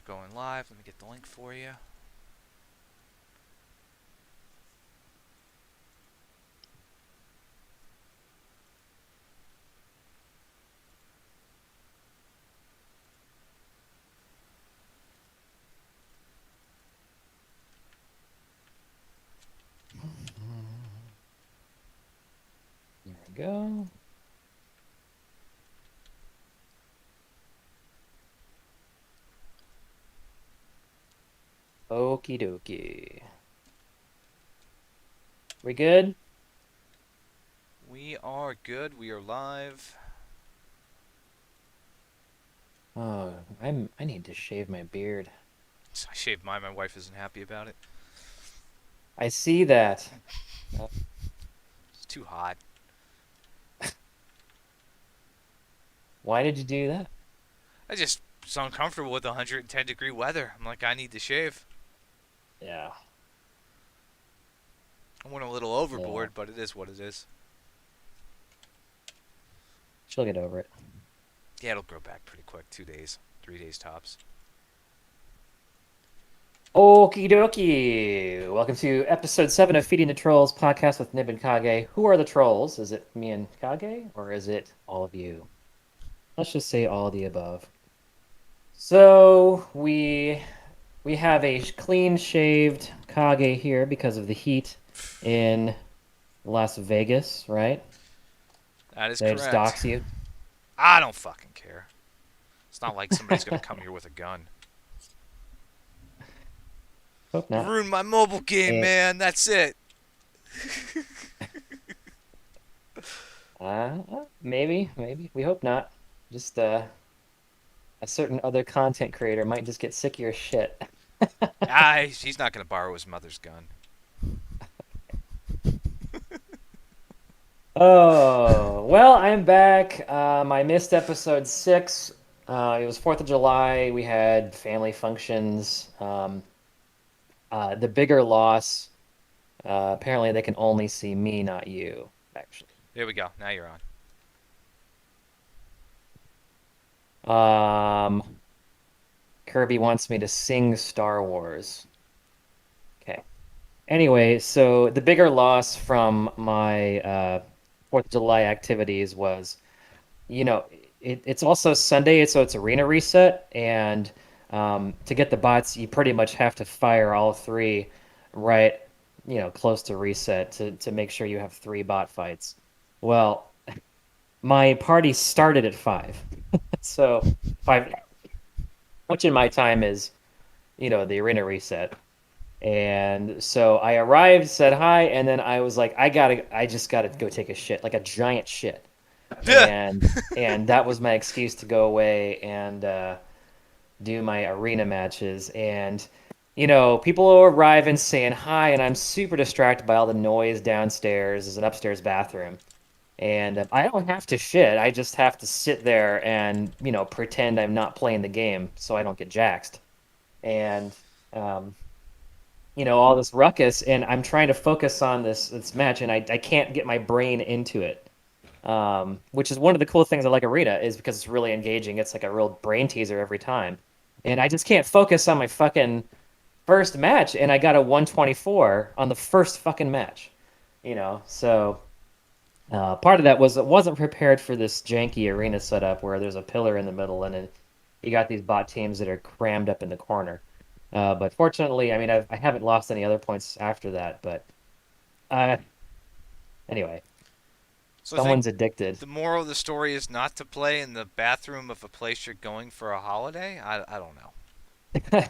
going live. Let me get the link for you. There we go. Okie dokie. We good? We are good. We are live. Oh, I need to shave my beard. I shaved mine. My wife isn't happy about it. I see that. Uh, It's too hot. Why did you do that? I just was uncomfortable with 110-degree weather. I'm like, I need to shave. Yeah. I went a little Yeah. overboard, but it is what it is. She'll get over it. Yeah, it'll grow back pretty quick. 2 days, 3 days tops. Okie dokie. Welcome to episode 7 of Feeding the Trolls podcast with Nib and Kage. Who are the trolls? Is it me and Kage, or is it all of you? Let's just say all of the above. So we have a clean shaved Kage here because of the heat in Las Vegas, right? That is They just correct. dox you. I don't fucking care. It's not like somebody's gonna come here with a gun. Hope You not. ruined my mobile game, And, man. That's it. maybe. We hope not. Just a certain other content creator might just get sick of your shit. He's not gonna borrow his mother's gun. Oh, well, I'm back. I missed episode 6. It was 4th of July. We had family functions. The bigger loss, apparently they can only see me, not you, actually. There we go. Now you're on. Um, Kirby wants me to sing Star Wars. Okay. Anyway, so the bigger loss from my 4th of July activities was, you know, it's also Sunday, so it's arena reset, and to get the bots, you pretty much have to fire all three right, close to reset to make sure you have 3 bot fights. Well, my party started at 5, so 5, which in my time is, the arena reset. And so I arrived, said hi, and then I was like, I just gotta go take a shit, like a giant shit. And that was my excuse to go away and do my arena matches. And people will arrive and saying hi, and I'm super distracted by all the noise downstairs. There's an upstairs bathroom, and I don't have to shit. I just have to sit there and pretend I'm not playing the game so I don't get jaxed. And um, all this ruckus, and I'm trying to focus on this match, and I can't get my brain into it. Which is one of the cool things I like Arena is because it's really engaging. It's like a real brain teaser every time, and I just can't focus on my fucking first match, and I got a 124 on the first fucking match. So part of that was it wasn't prepared for this janky arena setup where there's a pillar in the middle, and then you got these bot teams that are crammed up in the corner. But fortunately, I mean, I haven't lost any other points after that. But uh, anyway, So I think someone's addicted. the moral of the story is not to play in the bathroom of a place you're going for a holiday. I don't know.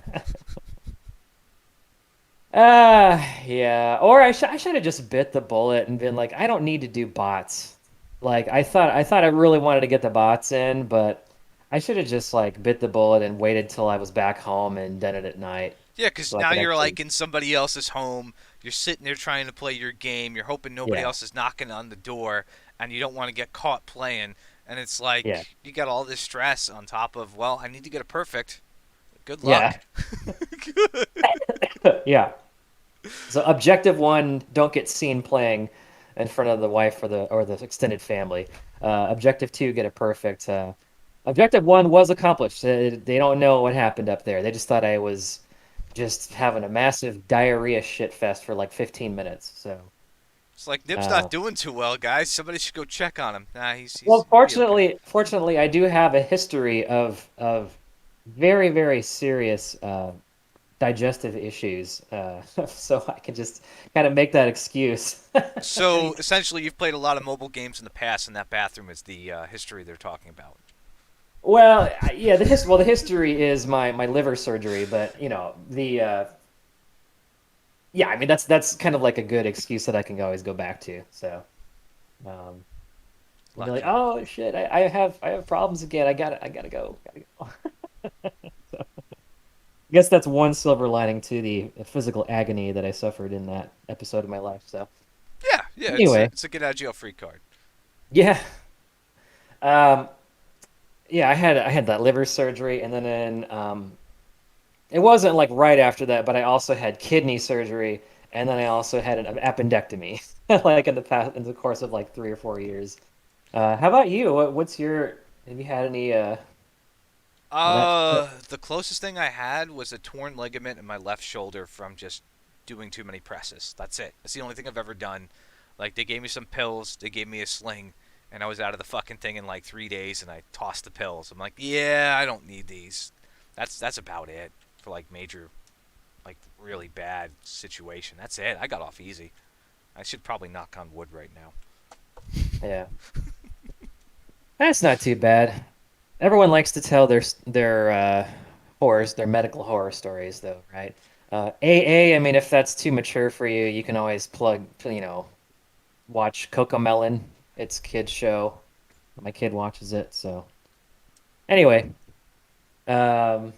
Yeah. Or I should have just bit the bullet and been like, I don't need to do bots. Like I thought I really wanted to get the bots in, but I should have just like bit the bullet and waited till I was back home and done it at night Yeah, because so I now could you're actually. like in somebody else's home. You're sitting there trying to play your game. You're hoping nobody Yeah. else is knocking on the door, and you don't want to get caught playing. And it's Yeah. like you got all this stress on top of, well, I need to get a perfect. Good luck. Yeah. Yeah. So objective one, don't get seen playing in front of the wife or the extended family. Objective two, get it perfect. Objective one was accomplished. They don't know what happened up there. They just thought I was just having a massive diarrhea shit fest for like 15 minutes. So, It's like Nibbs not uh, doing too well, guys. Somebody should go check on him. Nah, he'll be okay. fortunately, I do have a history of very, very serious digestive issues. So I can just kind of make that excuse. So essentially, you've played a lot of mobile games in the past, and that bathroom is the history they're talking about. Well, yeah, the history is my liver surgery, but yeah, I mean that's kind of like a good excuse that I can always go back to. So, um, and be like, Lucky. oh shit, I have problems again. I gotta go. So, I guess that's one silver lining to the physical agony that I suffered in that episode of my life. So, Yeah, yeah, anyway, it's a get out of jail free card. yeah, um, yeah, I had that liver surgery, and then it wasn't like right after that, but I also had kidney surgery, and then I also had an appendectomy, like in the course of like 3 or 4 years. How about you? What's your? Have you had any of that shit? The closest thing I had was a torn ligament in my left shoulder from just doing too many presses. That's it. That's the only thing I've ever done. Like they gave me some pills, they gave me a sling, and I was out of the fucking thing in like 3 days, and I tossed the pills. I'm like, yeah, I don't need these. That's about it for like major, like really bad situation. That's it. I got off easy. I should probably knock on wood right now. Yeah, that's not too bad. Everyone likes to tell their medical horror stories, though, right? AA. I mean, if that's too mature for you, you can always watch Cocomelon. It's a kid's show. My kid watches it, so anyway, um,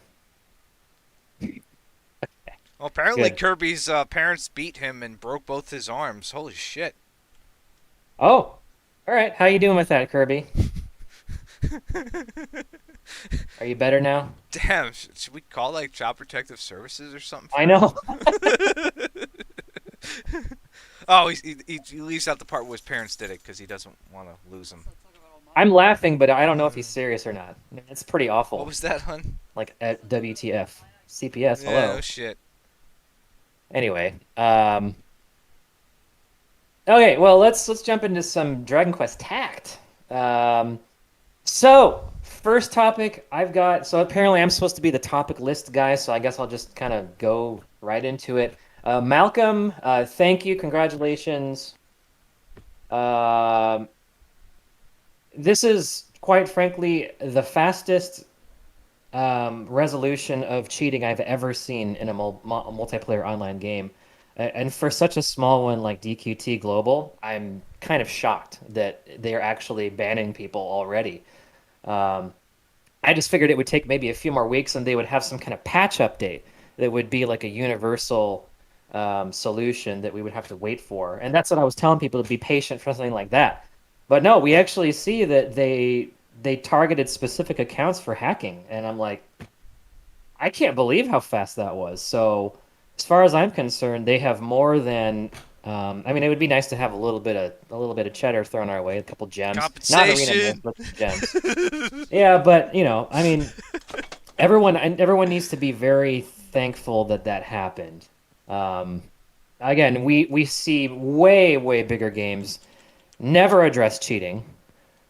Well, apparently good. Kirby's parents beat him and broke both his arms. Holy shit. Oh, all right. How you doing with that, Kirby? Are you better now? Damn, should we call like Child Protective Services or something I for him? know. Oh, he leaves out the part where his parents did it because he doesn't want to lose him. I'm laughing, but I don't know if he's serious or not. I mean, it's pretty What awful. was that, hun? Like at WTF, CPS. Yeah, no Hello. shit. Anyway, okay. Well, let's jump into some Dragon Quest Tact. Um, So, first topic I've got. So, apparently, I'm supposed to be the topic list guy. So, I guess I'll just kind of go right into it. Malcolm, thank you. Congratulations. Um, this is, quite frankly, the fastest resolution of cheating I've ever seen in a multiplayer online game. And for such a small one like DQT Global, I'm kind of shocked that they're actually banning people already. Um, I just figured it would take maybe a few more weeks and they would have some kind of patch update that would be like a universal solution that we would have to wait for. And that's what I was telling people to be patient for something like that. But no, we actually see that they targeted specific accounts for hacking, and I'm like, I can't believe how fast that was. So, as far as I'm concerned, they have more than. I mean, it would be nice to have a little bit of cheddar thrown our way, a couple gems, not arena myth, Compensation. but some gems. Yeah, but I mean, everyone needs to be very thankful that that happened. Um, Again, we see way bigger games never address cheating.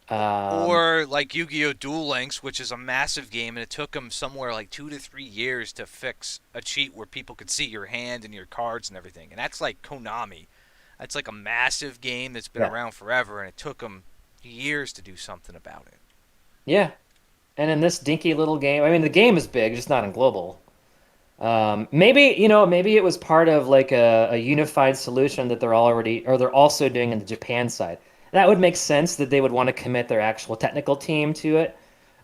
Um, Or like Yu-Gi-Oh! Duel Links, which is a massive game, and it took them somewhere like 2 to 3 years to fix a cheat where people could see your hand and your cards and everything. And that's like Konami. That's like a massive game that's been yeah, around forever, and it took them years to do something about it. yeah. And in this dinky little game, I mean, the game is big, just not in global. Maybe, maybe it was part of like a unified solution that they're also doing in the Japan side. That would make sense that they would want to commit their actual technical team to it.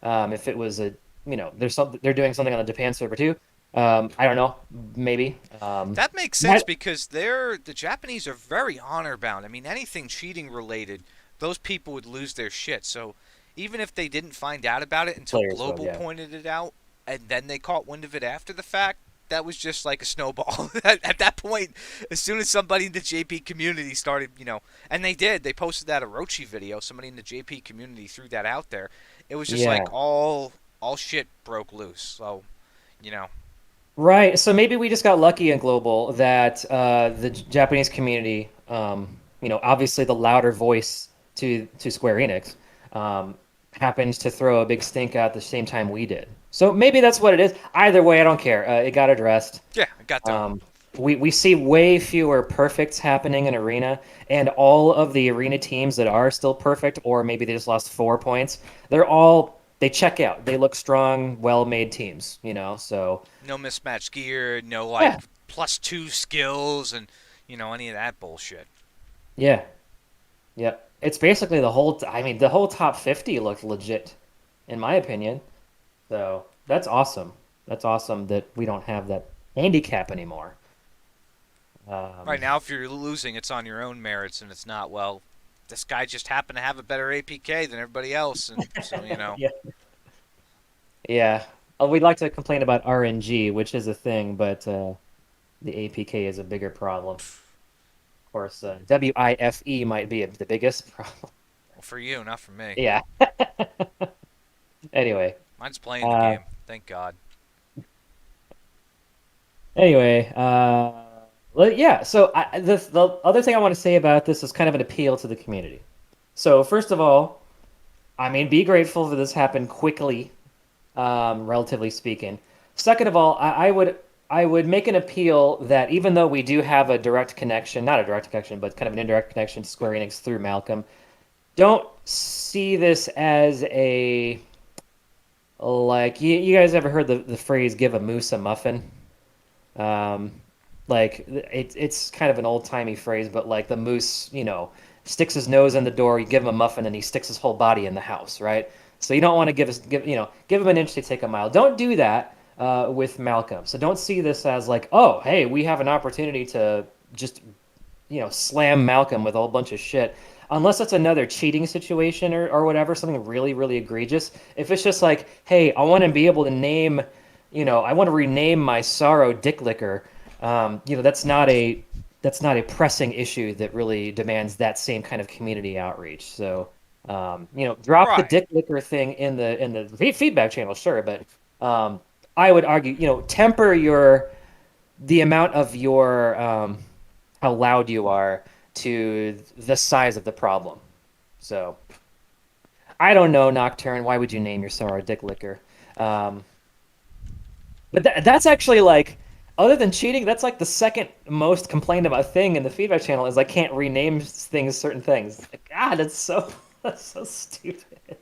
If it was they're doing something on the Japan server too. I don't know, maybe. That makes sense That because the Japanese are very honor bound. I mean, anything cheating related, those people would lose their shit. So even if they didn't find out about it until players would, Global yeah. pointed it out, and then they caught wind of it after the fact, that was just like a snowball. At that point, as soon as somebody in the JP community started, and they did, they posted that Orochi video. Somebody in the JP community threw that out there. It was just like Yeah. all shit broke loose. So you know, Right. So maybe we just got lucky in global that the Japanese community, obviously the louder voice to Square Enix, happens to throw a big stink out at the same time we did. So maybe that's what it is. Either way, I don't care. It got addressed. yeah, it got done. We see way fewer perfects happening in arena, and all of the arena teams that are still perfect, or maybe they just lost 4 points, they check out. They look strong, well-made teams, So No mismatched gear, no yeah, like +2 skills, and any of that bullshit. yeah, yeah. It's basically I mean, the whole top 50 looked legit, in my opinion. So that's awesome. That's awesome that we don't have that handicap anymore. Right Um, now, if you're losing, it's on your own merits, and it's not, well, this guy just happened to have a better APK than everybody else, and so yeah, yeah. We'd like to complain about RNG, which is a thing, but the APK is a bigger problem. Of course, WIFE might be the biggest problem. well, for you, not for me. Yeah. Anyway, Mine's playing the uh, game, thank God. anyway, yeah. So the other thing I want to say about this is kind of an appeal to the community. So first of all, I mean, be grateful that this happened quickly, relatively speaking. Second of all, I would make an appeal that even though we do have a direct connection, not a direct connection, but kind of an indirect connection to Square Enix through Malcolm, don't see this as a like you guys ever heard the phrase "give a moose a muffin"? Um, like it's kind of an old timey phrase, but like the moose, sticks his nose in the door, you give him a muffin, and he sticks his whole body in the house, right? So you don't want to give him an inch to take a mile. Don't do that with Malcolm. So don't see this as like, oh, hey, we have an opportunity to just slam Malcolm with a whole bunch of shit. Unless it's another cheating situation or whatever, something really, really egregious. If it's just like, hey, I want to be able to name, I want to rename my sorrow dick licker. That's not a pressing issue that really demands that same kind of community outreach. So, drop the Right. dick licker thing in the feedback channel, sure, but I would argue, temper the amount of your how loud you are to the size of the problem. So I don't know, Nocturne. Why would you name your sorrow Dick Licker? Um, but that's actually like, other than cheating, that's like the second most complained about thing in the feedback channel is I can't rename certain things. Like, God, that's so that's so stupid.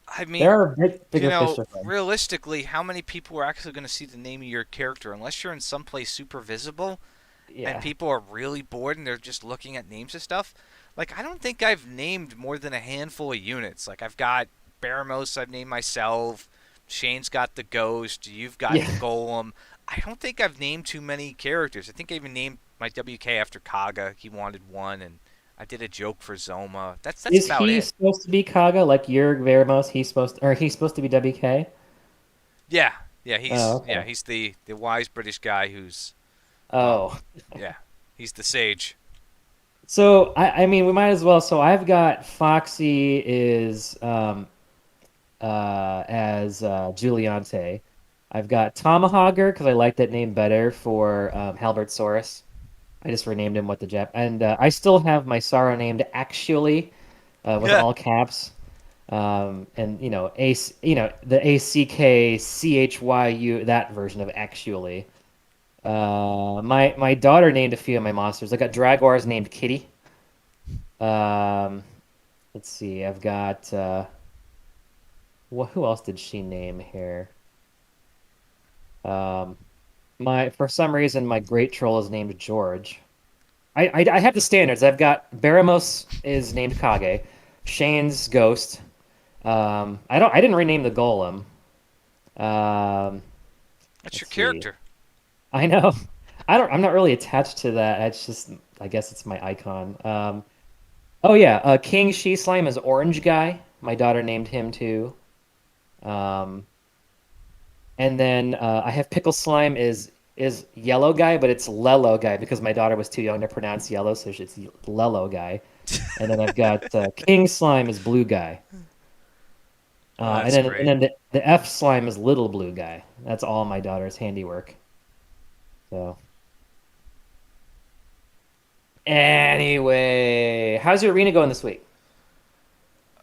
I mean, There are bigger fish to fry. realistically, how many people are actually going to see the name of your character unless you're in some place super visible and Yeah, people are really bored and they're just looking at names of stuff? Like, I don't think I've named more than a handful of units. Like, I've got Baramos, I've named myself. Shane's got the Ghost. You've got the yeah. Golem. I don't think I've named too many characters. I think I even named my WK after Kaga. He wanted one, and I did a joke for Zoma. That's Is about he it. supposed to be Kaga like you're Veramos? He's supposed to be WK? Yeah, yeah, Oh, okay. he's the wise British guy who's well, Oh. yeah, he's the sage. So I mean we might as well. So I've got Foxy is as Giuliante. I've got Tomahawker because I like that name better for Halbert Saurus. I just renamed him what the Jap and I still have my Sorrow named actually with Yeah, all caps. And the ACKCHYU that version of actually. My daughter named a few of my monsters. I got Dragors named Kitty. Um, let's see. I've got who else did she name here? Um, my for some reason my great troll is named George. I have the standards. I've got Baramos is named Kage, Shane's Ghost. I didn't rename the Golem. Um, that's your let's see. character. I know. I'm not really attached to that. It's just I guess it's my icon. Oh yeah, King She Slime is Orange Guy. My daughter named him too. Um, and then I have Pickle Slime is Yellow Guy, but it's Lello Guy because my daughter was too young to pronounce yellow, so it's Lello Guy. And then I've got King Slime is Blue Guy. Oh, And that's then and great. then the F slime is little blue guy. That's all my daughter's handiwork. So anyway, how's your arena going this week?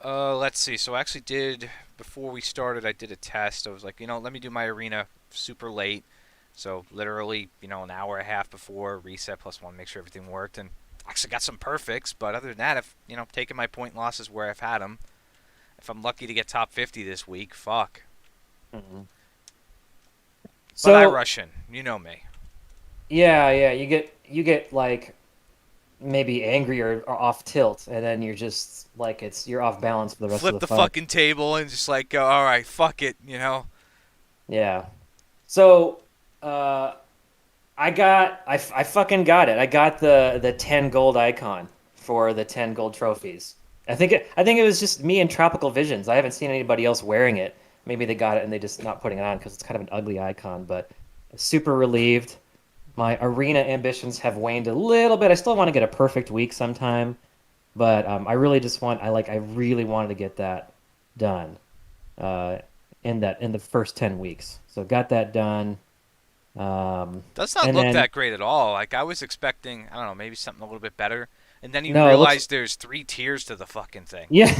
Let's see. So I actually did before we started. I did a test. I was like, let me do my arena super late. So literally, an hour and a half before reset plus one, make sure everything worked, and actually got some perfects. But other than that, I've taken my point losses where I've had them. If I'm lucky to get top 50 this week, fuck. Mhm. But I So rush in. You know me. yeah, yeah, you get like maybe angry or off tilt, and then you're just like you're off balance for the rest of Flip the the fight. fucking table and just like go, all right, fuck it. Yeah. So uh I fucking got it. I got the 10 gold icon for the 10 gold trophies. I think it was just me and Tropical Visions. I haven't seen anybody else wearing it. Maybe they got it and they just not putting it on because it's kind of an ugly icon, but super relieved. My arena ambitions have waned a little bit. I still want to get a perfect week sometime, but I really wanted to get that done uh in the first 10 weeks. So got that done. Does not And look then that great at all. Like I was expecting, I don't know, maybe something a little bit better. And then you no, it looks realize there's three tiers to the fucking thing. yeah.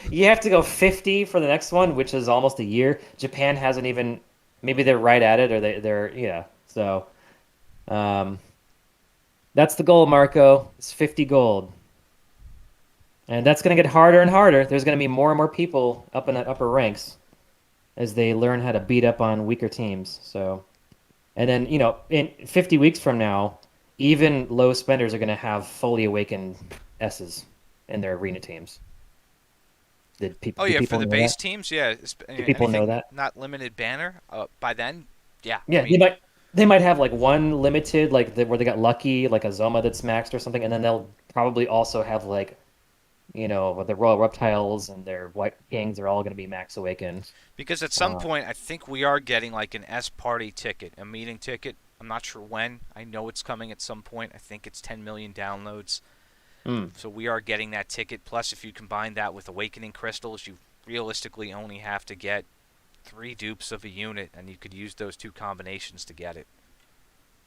You have to go 50 for the next one, which is almost a year. Japan hasn't even, maybe they're right at it or they're, yeah. So, um, that's the goal, Marco. It's 50 gold. And that's going to get harder and harder. There's going to be more and more people up in the upper ranks as they learn how to beat up on weaker teams. So, and then, in 50 weeks from now, even low spenders are going to have fully awakened S's in their arena teams. Oh Do yeah, for people the know that? base teams, yeah, Do people know anything that? not limited banner. By then, yeah. I Yeah, they mean, might they might have like one limited where they got lucky, like a Zoma that's maxed or something, and then they'll probably also have like, with the Royal Reptiles and their White Kings are all going to be max awakened. because at some Uh, point, I think we are getting like an S party ticket, a meeting ticket. I'm not sure when. I know it's coming at some point. I think it's 10 million downloads. mm, So we are getting that ticket. Plus, if you combine that with awakening crystals, you realistically only have to get three dupes of a unit, and you could use those two combinations to get it.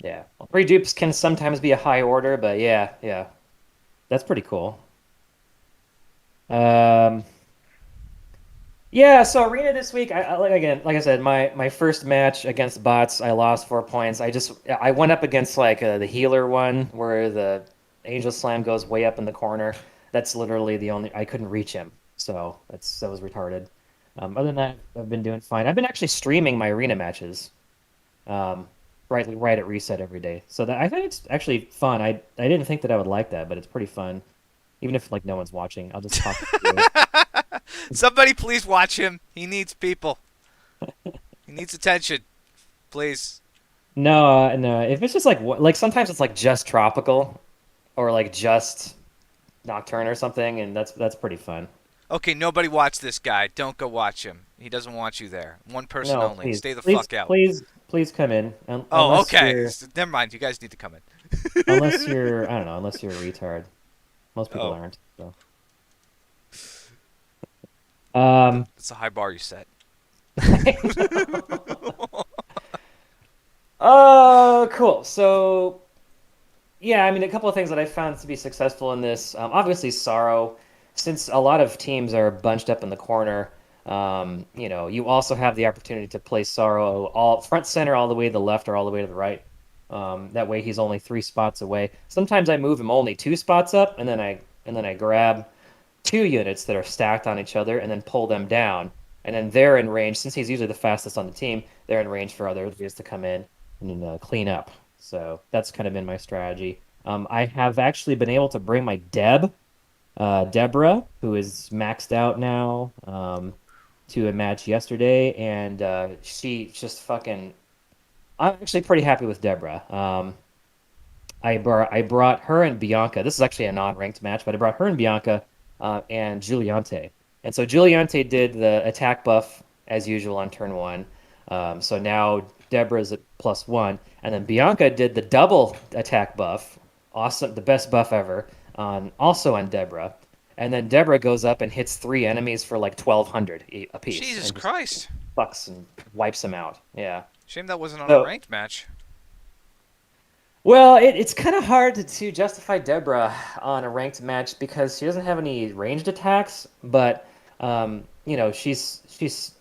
yeah. Well, three dupes can sometimes be a high order, but yeah, yeah. That's pretty cool. Um, Yeah, so arena this week, like I said, my first match against bots, I lost 4 points. I went up against like the healer one where the Angel Slam goes way up in the corner. That's literally the only I couldn't reach him, so that was retarded. Other than that, I've been doing fine. I've been actually streaming my arena matches, um, right at reset every day. So that I think it's actually fun. I didn't think that I would like that, but it's pretty fun. Even if like no one's watching, I'll just talk through it. Somebody please watch him. He needs people. He needs attention. Please. No, no. If it's just like sometimes it's like just tropical or like just nocturne or something, and that's pretty fun. Okay, nobody watch this guy. Don't go watch him. He doesn't want you there. One person No, only. please, Stay the please, fuck out. please, please come in. Oh, okay. Never mind. You guys need to come Unless in. you're I don't know, unless you're a retard. Most people Oh, aren't. So, um, that's a high bar you set. I know. Oh, cool. So yeah, I mean, a couple of things that I found to be successful in this. Obviously, Sorrow, since a lot of teams are bunched up in the corner, you also have the opportunity to play Sorrow all front center, all the way to the left, or all the way to the right. That way, he's only 3 spots away. Sometimes I move him only 2 spots up, and then I grab 2 units that are stacked on each other, and then pull them down. And then they're in range. Since he's usually the fastest on the team, they're in range for other areas to come in and clean up. So that's kind of been my strategy. I have actually been able to bring my Deborah, who is maxed out now, to a match yesterday, and she just fucking. I'm actually pretty happy with Deborah. I brought her and Bianca. This is actually a non-ranked match, but I brought her and Bianca and Giuliante. And so Giuliante did the attack buff as usual on turn one. So now Deborah's at +1, and then Bianca did the double attack buff, awesome, the best buff ever, on also on Deborah. and then Deborah goes up and hits three enemies for like 1,200 a piece, Jesus and just Christ. fucks and wipes them out. Yeah. Shame that wasn't on a So, ranked match. well, it's kind of hard to justify Deborah on a ranked match because she doesn't have any ranged attacks, but she's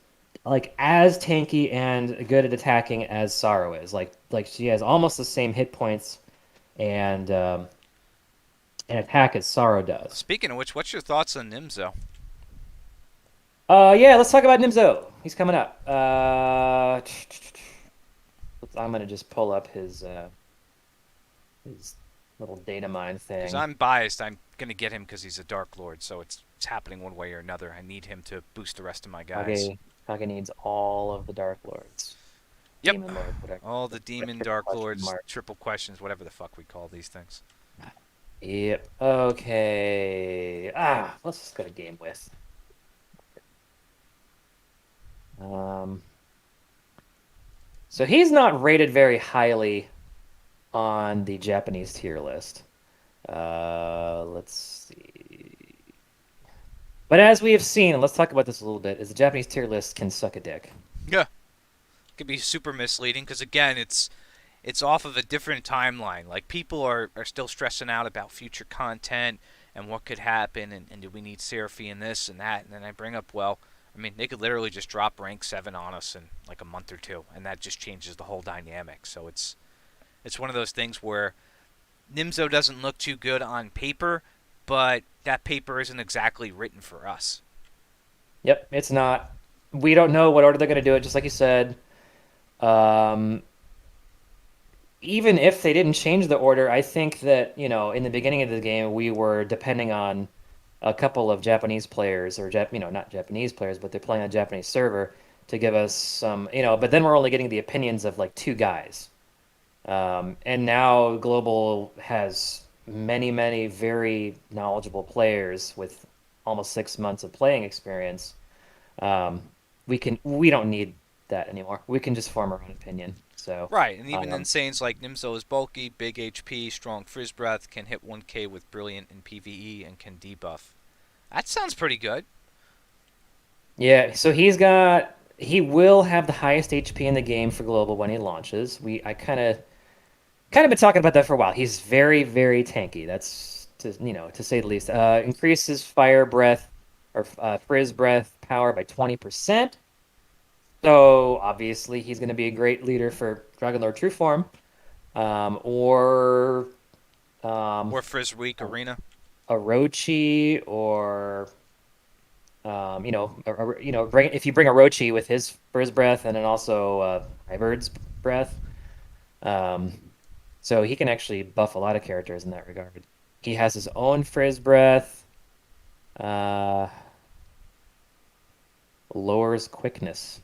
like as tanky and good at attacking as Sorrow is. Like she has almost the same hit points and attack as Sorrow does. Speaking of which, what's your thoughts on Nimzo? Yeah, let's talk about Nimzo. He's coming up. I'm gonna just pull up his little data mine Because thing. I'm biased, I'm gonna get him because he's a Dark Lord, so it's happening one way or another. I need him to boost the rest of my guys. Kage needs all of the Dark Lords. Yep, Demon Lord, whatever. all the demon Triple Dark question Lords, mark. triple questions, whatever the fuck we call these things. Yep. Okay. Let's just go to game with. Um, so he's not rated very highly on the Japanese tier list. Let's see. But as we have seen, and let's talk about this a little bit, is the Japanese tier list can suck a dick. Yeah, it could be super misleading because again, it's off of a different timeline. Like people are still stressing out about future content and what could happen and do we need Seraphy and this and that, and then I bring up, well, I mean, they could literally just drop rank 7 on us in like a month or two, and that just changes the whole dynamic. So it's one of those things where Nimzo doesn't look too good on paper, but that paper isn't exactly written for us. Yep, it's not. We don't know what order they're going to do it, just like you said. Um, Even if they didn't change the order, I think that, in the beginning of the game, we were depending on a couple of Japanese players, or not Japanese players, but they're playing on a Japanese server to give us some, but then we're only getting the opinions of like two guys. And now Global has many, many very knowledgeable players with almost 6 months of playing experience. Um, we don't need that anymore. We can just form our own opinion. So, Right, and even um, insanes like Nimzo is bulky, big HP, strong frizz breath, can hit 1k with brilliant in PvE, and can debuff. That sounds pretty good. yeah, so he will have the highest HP in the game for Global when he launches. I kind of been talking about that for a while. He's very, very tanky. That's to say the least. Increases fire breath or frizz breath power by 20%. So obviously he's going to be a great leader for Dragon Lord True Form, or um, Or Frizz Weak a Arena. Orochi, or if you bring Orochi with his Frizz breath and then also Hyber's breath, um, so he can actually buff a lot of characters in that regard. He has his own Frizz breath. Uh, Lowers quickness.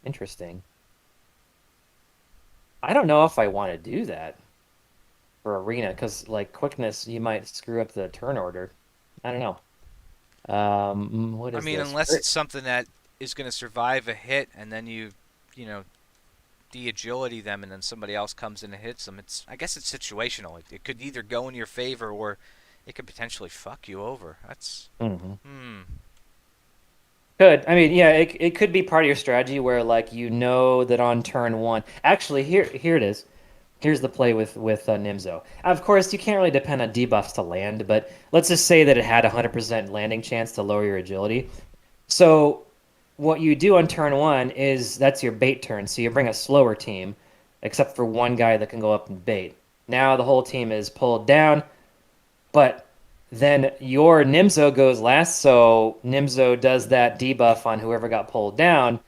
Interesting. I don't know if I want to do that for arena because like quickness, you might screw up the turn order. I don't know. What I is mean, this? unless it's something that is going to survive a hit, and then you know, de-agility them, and then somebody else comes in and hits them. I guess it's situational. It could either go in your favor, or it could potentially fuck you over. That's Mhm. hmm. Could. I mean, yeah, it could be part of your strategy where like that on turn one. Actually, here it is. Here's the play with Nimzo. Of course, you can't really depend on debuffs to land, but let's just say that it had a 100% landing chance to lower your agility. So what you do on turn one is that's your bait turn. So you bring a slower team, except for one guy that can go up and bait. Now the whole team is pulled down, but then your Nimzo goes last, so Nimzo does that debuff on whoever got pulled down,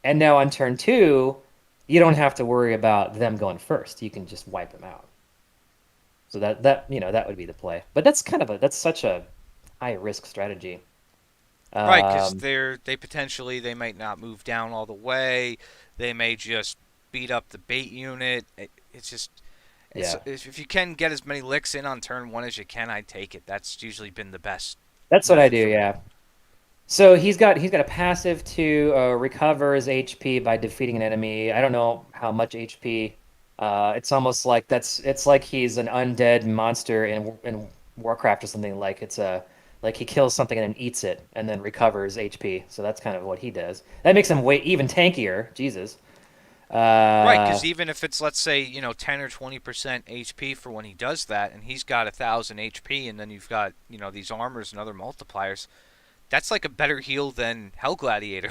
and now on turn two, you don't have to worry about them going first. You can just wipe them out. So that would be the play. But that's such a high risk strategy. Right, because Um, they might not move down all the way. They may just beat up the bait unit. It's just yeah, if you can get as many licks in on turn one as you can, I'd take it. That's usually been the best that's what I method do. for me. Yeah. So he's got a passive to recover his HP by defeating an enemy. I don't know how much HP. It's almost like it's like he's an undead monster in Warcraft or something. Like it's a Like he kills something and then eats it and then recovers HP. So that's kind of what he does. That makes him way even tankier. Jesus. Right, because Uh, even if it's, let's say, 10 or 20% HP for when he does that, and he's got 1,000 HP, and then you've got, these armors and other multipliers, that's like a better heal than Hell Gladiator.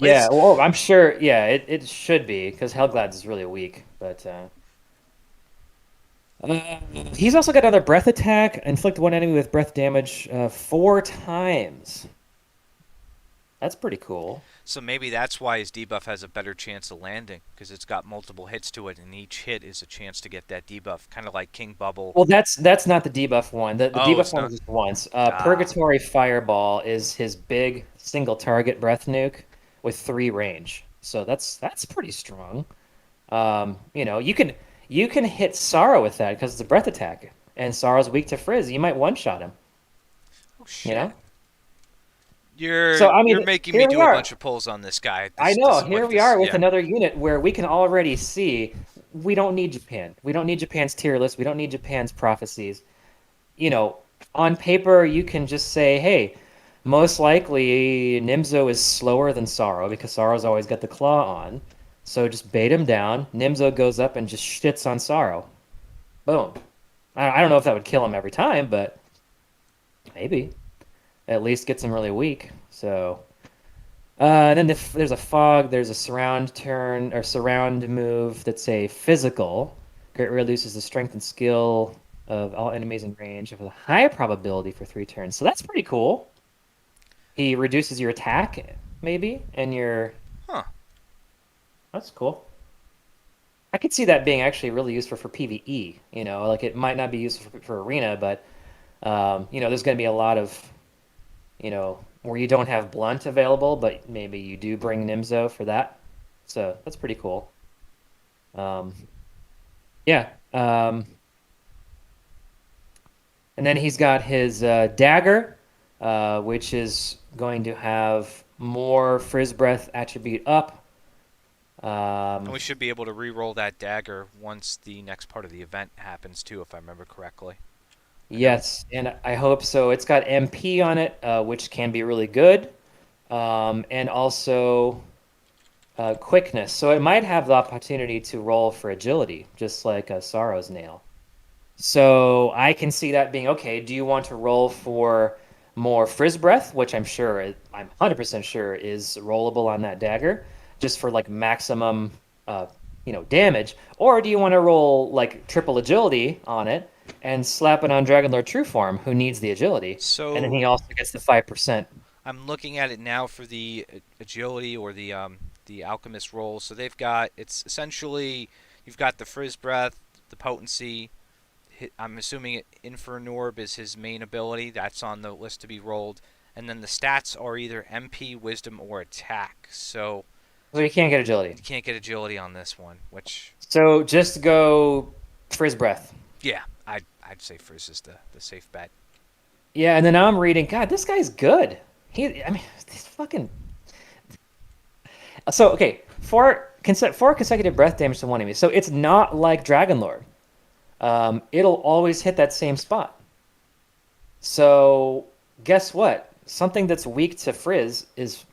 yeah. It's Well, I'm sure. Yeah, it should be because Helglad's is really weak. But he's also got another breath attack. Inflict one enemy with breath damage 4 times. That's pretty cool. so maybe that's why his debuff has a better chance of landing because it's got multiple hits to it, and each hit is a chance to get that debuff, kind of like King Bubble. Well, that's not the debuff one. The Oh, debuff it's one not. is just once. Ah, Purgatory Fireball is his big single target breath nuke with 3 range. So that's pretty strong. You can hit Sorrow with that because it's a breath attack, and Sorrow's weak to Frizz. You might one shot him. oh You shit. know. So I You're mean, making me here we do a are. bunch of pulls on this guy. I This know. is what Here we this. are with Yeah. another unit where we can already see we don't need Japan. We don't need Japan's tier list. We don't need Japan's prophecies. You know, on paper, you can just say, hey, most likely Nimzo is slower than Sorrow because Sorrow's always got the claw on. So just bait him down. Nimzo goes up and just shits on Sorrow. Boom. I don't know if that would kill him every time, but maybe. At least gets him really weak. So, and then if there's a fog, there's a surround turn or surround move that's a physical. It reduces the strength and skill of all enemies in range with a high probability for 3 turns. So that's pretty cool. He reduces your attack, maybe, and your. Huh. That's cool. I could see that being actually really useful for PvE. Like it might not be useful for arena, but there's going to be a lot of where you don't have blunt available, but maybe you do bring Nimzo for that. So that's pretty cool. Um, yeah. And then he's got his dagger, which is going to have more Frizz Breath attribute up. And Um, we should be able to re-roll that dagger once the next part of the event happens too, if I remember correctly. I know. yes, and I hope so. It's got MP on it, which can be really good, and also quickness. So it might have the opportunity to roll for agility, just like a Sorrow's Nail. So I can see that being okay. Do you want to roll for more Frizz Breath, which I'm 100% sure is rollable on that dagger, just for like maximum, damage, or do you want to roll like triple agility on it and slap it on Dragonlord True Form, who needs the agility, and then So he also gets the 5%. I'm looking at it now for the agility or the alchemist roll. So they've got, it's essentially, you've got the frizz breath, the potency. I'm assuming Infernorb is his main ability. That's on the list to be rolled. And then the stats are either MP, Wisdom, or Attack. So So you can't get agility. you can't get agility on this one. Which, So just go Frizz Breath. yeah, I'd say Frizz is the safe bet. Yeah, and then I'm reading, God, this guy's good. I mean, this fucking. So okay, four consecutive breath damage to one enemy. So it's not like Dragonlord. It'll always hit that same spot. So guess what? Something that's weak to Frizz is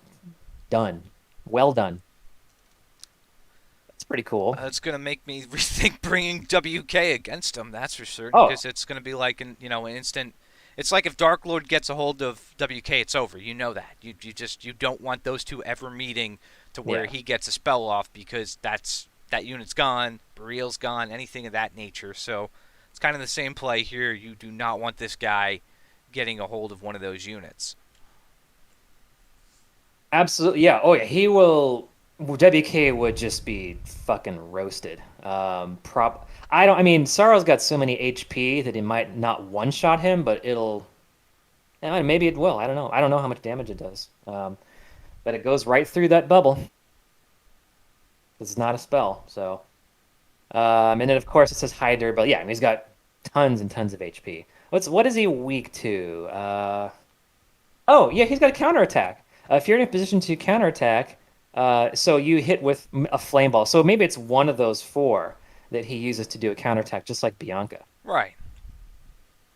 done. Well done. That's pretty cool. It's gonna make me rethink bringing WK against him. That's for certain, Oh, because it's gonna be like an instant. It's like if Dark Lord gets a hold of WK, it's over. You know that. You don't want those two ever meeting to where yeah. he gets a spell off because that unit's gone, Burial's gone, anything of that nature. So it's kind of the same play here. You do not want this guy getting a hold of one of those units. Absolutely. Yeah. Oh yeah. He will. WK would just be fucking roasted. Prop. I don't. I mean, Sorrow's got so many HP that he might not one shot him, but it'll. Maybe it will. I don't know. I don't know how much damage it does. But it goes right through that bubble. It's not a spell. So. And then of course it says high durability. Yeah, I mean, he's got tons and tons of HP. What is he weak to? Oh, yeah, he's got a counterattack. If you're in a position to counterattack, so you hit with a flame ball. So maybe it's one of those four that he uses to do a counterattack, just like Bianca. Right.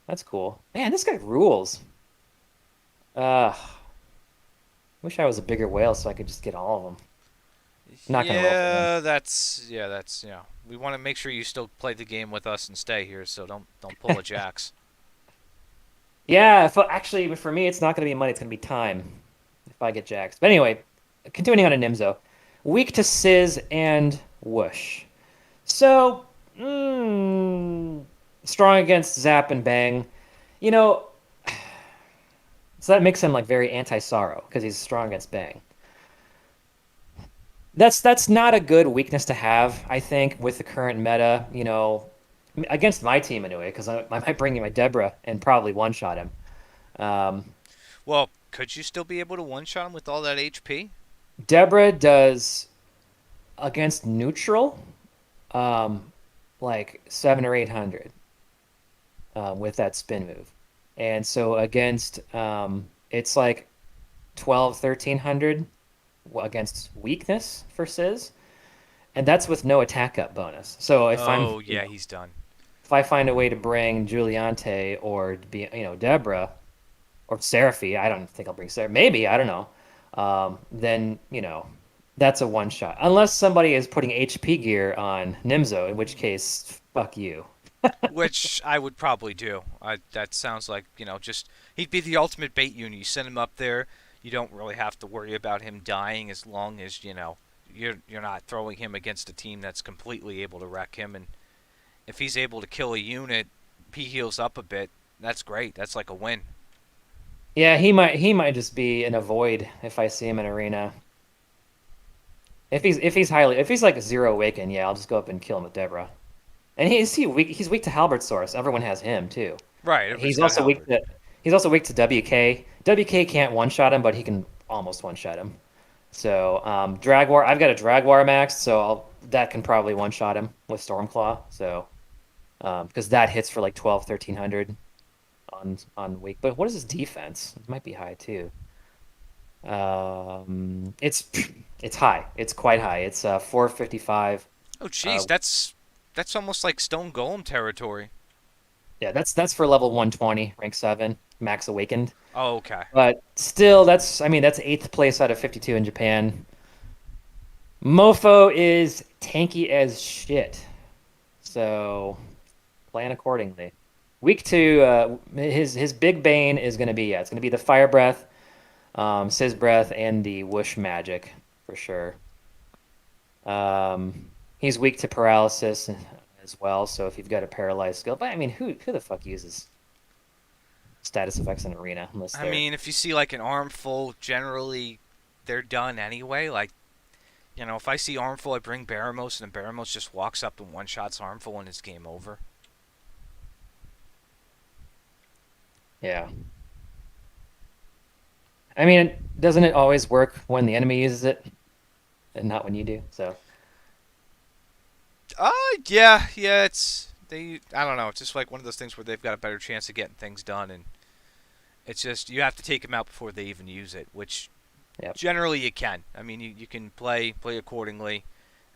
That's cool. Man, this guy rules. Uh, wish I was a bigger whale so I could just get all of them. Not gonna roll for him. Yeah, that's. We want to make sure you still play the game with us and stay here, so don't pull a jacks. Yeah, actually, for me, it's not gonna be money. It's gonna be time if I get Jax. But anyway, continuing on to Nimzo, weak to Sizz and Whoosh. So, strong against Zap and Bang. You know, so that makes him like very anti-Sorrow because he's strong against Bang. That's not a good weakness to have, I think, with the current meta. Against my team anyway, because I might bring in my Deborah and probably one-shot him. Um, Well, could you still be able to one shot him with all that HP? Deborah does against neutral, um, like 7 or 800 with that spin move, and so against it's like 12, 1300 against weakness for Sizz, and that's with no attack up bonus. So Oh yeah, he's done. if I find a way to bring Juliante or be Deborah or Seraphy, I don't think I'll bring Seraph. Maybe I don't know. Then that's a one shot. Unless somebody is putting HP gear on Nimzo, in which case, fuck you. Which I would probably do. That sounds like just he'd be the ultimate bait unit. You send him up there, you don't really have to worry about him dying as long as you're not throwing him against a team that's completely able to wreck him. And if he's able to kill a unit, he heals up a bit. That's great. That's like a win. Yeah, he might just be in a void if I see him in arena. If he's like zero awaken, yeah, I'll just go up and kill him with Deborah. And he's weak to Halbert Source. Everyone has him too. Right. Everybody's He's got also weak Halberd. to he's also weak to WK. WK can't one shot him, but he can almost one shot him. So Dragwar, I've got a Dragwar max, so that can probably one shot him with Stormclaw. So because that hits for like 12, 1300 on weak. But what is his defense? It might be high too. It's it's high. It's quite high. It's 455. Oh, jeez, Uh, that's almost like Stone Golem territory. yeah, that's for level 120, rank 7, max awakened. Oh, okay. But still, that's eighth place out of 52 in Japan. Mofo is tanky as shit. So plan accordingly. Week two, his big bane is gonna be it's gonna be the fire breath, Sizz breath, and the whoosh magic for sure. He's weak to paralysis as well. So if you've got a paralyzed skill, but I mean, who the fuck uses status effects in arena unless I they're mean, if you see like an armful, generally they're done anyway. Like, if I see armful, I bring Baramos, and Baramos just walks up and one shots armful, and it's game over. yeah. I mean, doesn't it always work when the enemy uses it and not when you do? So Uh, yeah. It's they. I don't know. It's just like one of those things where they've got a better chance of getting things done, and it's just you have to take them out before they even use it, which yeah, generally you can. I mean, you can play accordingly,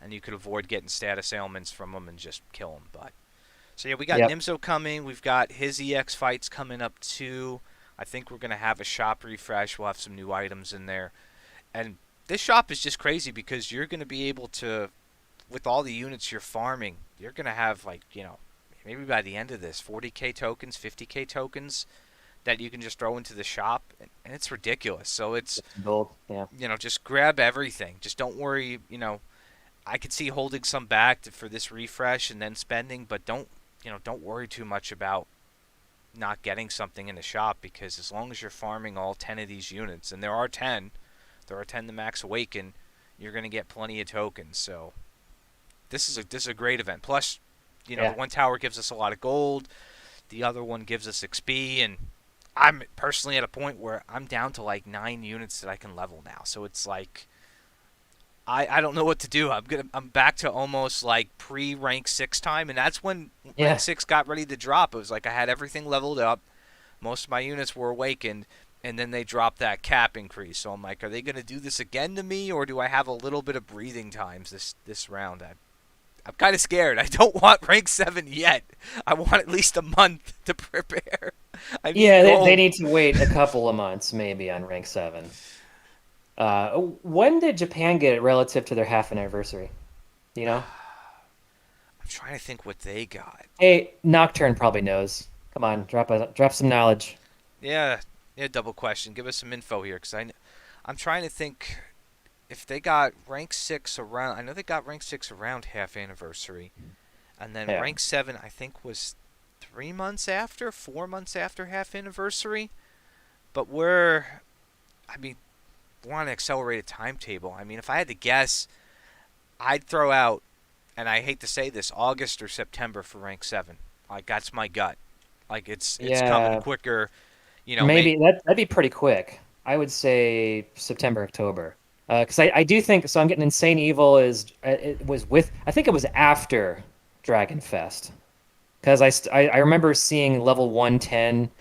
and you could avoid getting status ailments from them and just kill them. But so yeah, we got yep, Nimzo coming. We've got his EX fights coming up too. I think we're gonna have a shop refresh. We'll have some new items in there, and this shop is just crazy because you're gonna be able to, with all the units you're farming, you're gonna have like maybe by the end of this 40k tokens, 50k tokens that you can just throw into the shop, and it's ridiculous. So it's gold, yeah, just grab everything. Just don't worry. I could see holding some back for this refresh and then spending, but don't worry too much about not getting something in the shop because as long as you're farming all 10 of these units, and there are 10 to max awaken, you're gonna get plenty of tokens. So this is a great event. Plus, the yeah, one tower gives us a lot of gold, the other one gives us XP, and I'm personally at a point where I'm down to like 9 units that I can level now. So it's like I don't know what to do. I'm back to almost like pre rank 6 time, and that's when rank yeah, 6 got ready to drop. It was like I had everything leveled up, most of my units were awakened, and then they dropped that cap increase. So I'm like, are they going to do this again to me, or do I have a little bit of breathing times this round? I'm kind of scared. I don't want rank 7 yet. I want at least a month to prepare. I need Yeah, they gold. need to wait a couple of months maybe on rank 7. When did Japan get it relative to their half anniversary? Do you know? I'm trying to think what they got. Hey, Nocturne probably knows. Come on, drop some knowledge. Yeah, yeah. Double question. Give us some info here, because I'm trying to think if they got rank 6 around. I know they got rank 6 around half anniversary, and then Yeah. rank 7 I think was 3 months after, 4 months after half anniversary. But I mean, we're on an accelerated timetable. I mean, if I had to guess, I'd throw out, and I hate to say this, August or September for rank 7. Like that's my gut. Like it's coming Yeah, quicker. May maybe that'd be pretty quick. I would say September, October. Because I do think so. I'm getting Insane Evil is it was with I think it was after Dragon Fest because I remember seeing level 110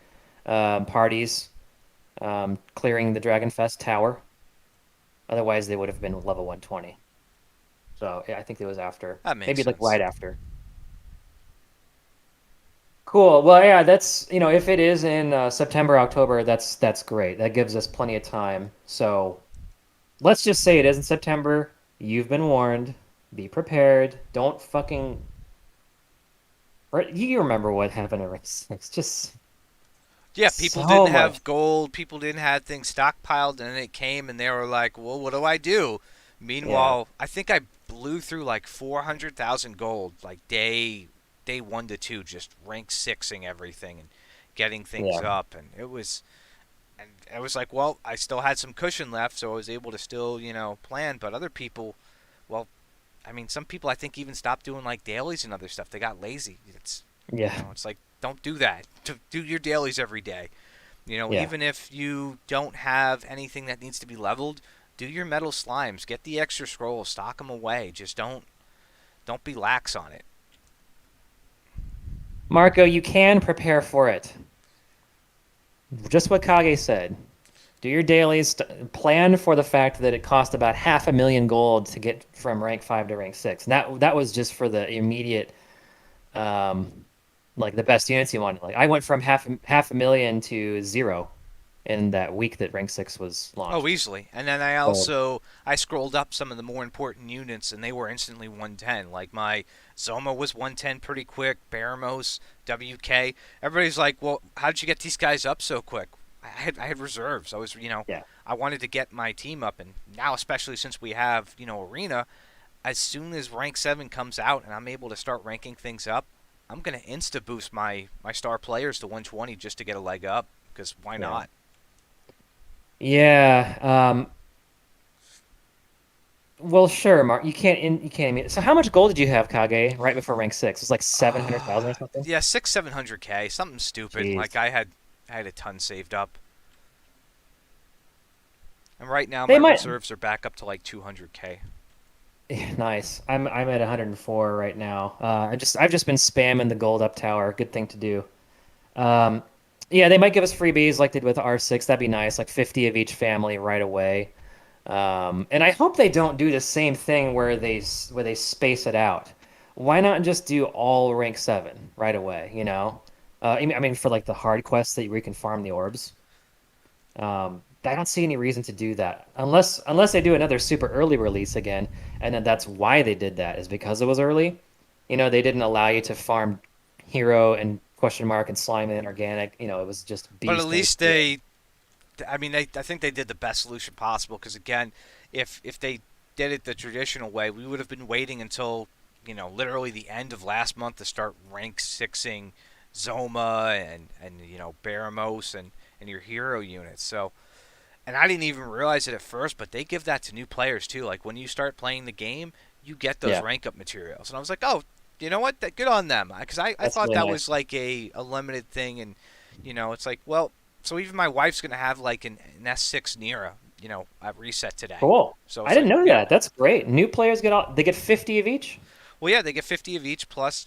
parties clearing the Dragon Fest tower. Otherwise, they would have been level 120. So yeah, I think it was after, that makes maybe like sense. right after. Cool. Well, yeah, that's if it is in September, October, that's great. That gives us plenty of time. So let's just say it is in September. You've been warned. Be prepared. Don't fucking. Right, you remember what happened at race 6? Just Yeah, people so didn't much. have gold. People didn't have things stockpiled, and then it came, and they were like, "Well, what do I do?" Yeah, Meanwhile, I think I blew through like 400,000 gold, like day 1 to 2, just rank sixing everything and getting things yeah, up, and I was like, well, I still had some cushion left, so I was able to still plan. But other people, well, I mean, some people I think even stopped doing like dailies and other stuff. They got lazy. yeah, It's like don't do that. Do your dailies every day. yeah, Even if you don't have anything that needs to be leveled, do your metal slimes. Get the extra scrolls. Stock them away. Just don't be lax on it. Marco, you can prepare for it. Just what Kage said. Do your dailies. Plan for the fact that it cost about 500,000 gold to get from rank 5 to rank 6. And that was just for the immediate, um, like the best units you wanted. Like I went from half a million to zero in that week that rank 6 was Oh, launched. easily. And then So I scrolled up some of the more important units, and they were instantly 110. Like my Zoma was 110 pretty quick. Baramos, WK. Everybody's like, "Well, how did you get these guys up so quick?" I had reserves. yeah, I wanted to get my team up, and now especially since we have Arena, as soon as rank 7 comes out and I'm able to start ranking things up, I'm gonna insta boost my star players to 120 just to get a leg up. Because why yeah, not? yeah. Well, sure, Mark. You can't. So how much gold did you have, Kage, right before rank 6? It's like 700,000 or something. Yeah, 600-700K, something stupid. Like Jeez. I had a ton saved up, and right now my They might. reserves are back up to like 200K. Nice. I'm at 104 right now. I've just been spamming the gold up tower. Good thing to do. Um, yeah, they might give us freebies like they did with R6. That'd be nice, like 50 of each family right away. And I hope they don't do the same thing where they space it out. Why not just do all rank 7 right away, you know? I mean for like the hard quests where you can farm the orbs. I don't see any reason to do that unless they do another super early release again, and then that's why they did that is because it was early. They didn't allow you to farm hero and question mark and slime and organic. It was just But at beast and least hero. I mean, I think they did the best solution possible. Because again, if they did it the traditional way, we would have been waiting until literally the end of last month to start rank sixing Zoma and Baramos and your hero units. So. And I didn't even realize it at first, but they give that to new players too. Like when you start playing the game, you get those Yeah, rank up materials. And I was like, oh, you know what? Good on them. Because I that's thought really that nice. was like a limited thing. And, it's like, well, so even my wife's going to have like an S6 Nira, at reset today. Cool. So I it's didn't like, know that. That's great. New players they get 50 of each. well, yeah, they get 50 of each. Plus,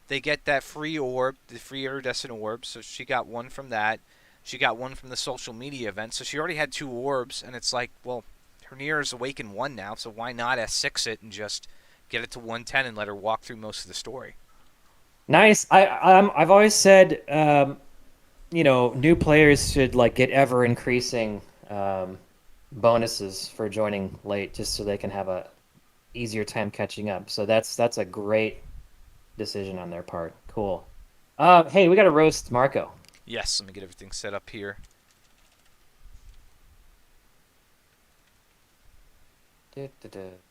they get that free orb, the free iridescent orb. So she got one from that. She got one from the social media event. So she already had two orbs, and it's like, well, her Nier is Awakened 1 now, so why not S6 it and just get it to 110 and let her walk through most of the story. Nice. I've always said new players should like get ever increasing bonuses for joining late just so they can have a easier time catching up. So that's a great decision on their part. Cool. Hey, we got to roast Marco. Yes, let me get everything set up here.